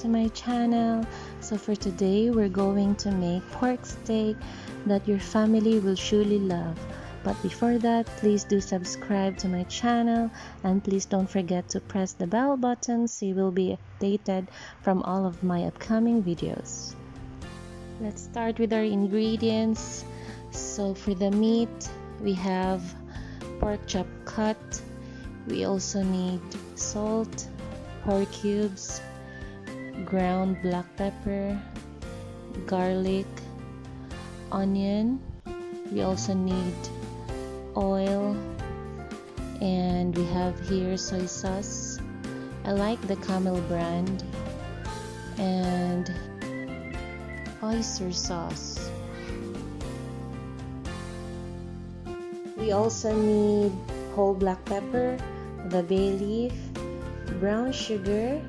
to my channel. So for today, we're going to make pork steak that your family will surely love. But before that, please do subscribe to my channel and please don't forget to press the bell button so you will be updated from all of my upcoming videos. Let's start with our ingredients. So for the meat, we have pork chop cut. We also need salt, pork cubes, ground black pepper, garlic, onion. We also need oil, and we have here soy sauce. I like the Camel brand, and oyster sauce. We also need whole black pepper, the bay leaf, brown sugar,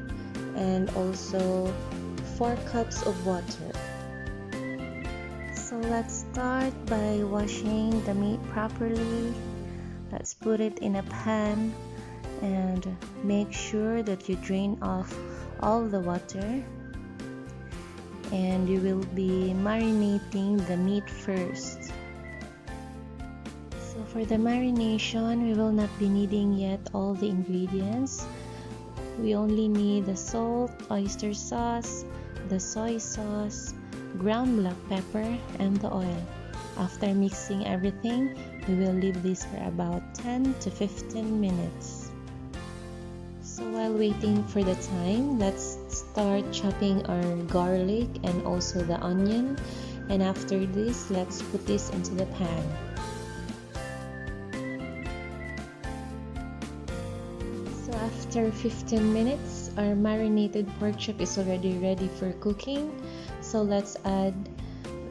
and also 4 cups of water. So let's start by washing the meat properly. Let's put it in a pan and make sure that you drain off all the water. And you will be marinating the meat first. So for the marination, we will not be needing yet all the ingredients. We only need the salt, oyster sauce, the soy sauce, ground black pepper, and the oil. After mixing everything, we will leave this for about 10 to 15 minutes. So while waiting for the time, let's start chopping our garlic and also the onion. And after this, let's put this into the pan. So after 15 minutes, our marinated pork chop is already ready for cooking. So let's add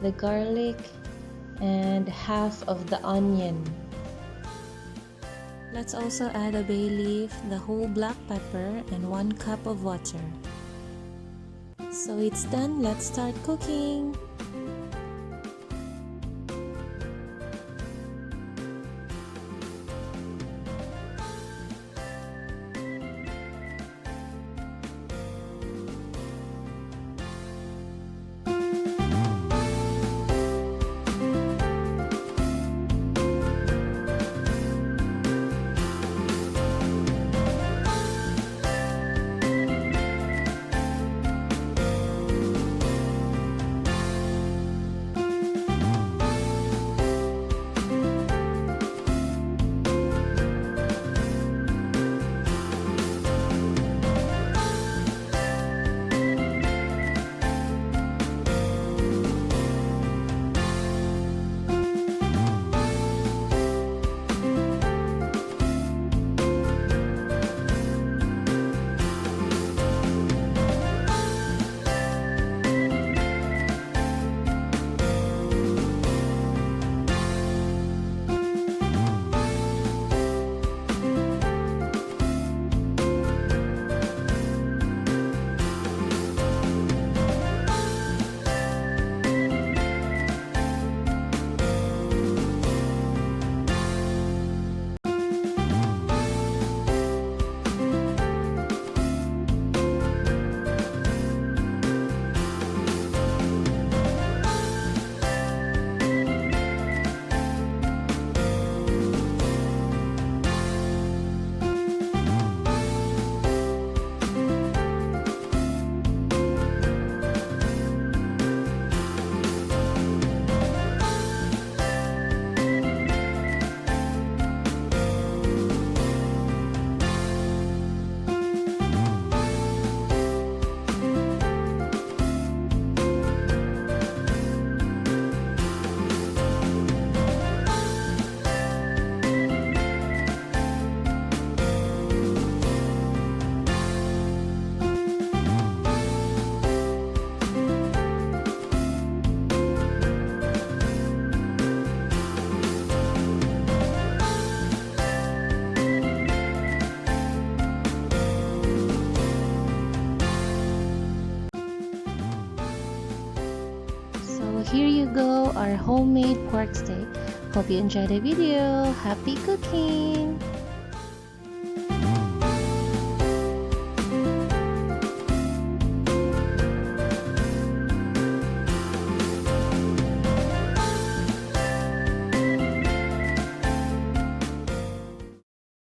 the garlic and half of the onion. Let's also add a bay leaf, the whole black pepper, and 1 cup of water. So it's done, let's start cooking. Here you go, our homemade pork steak. Hope you enjoyed the video. Happy cooking!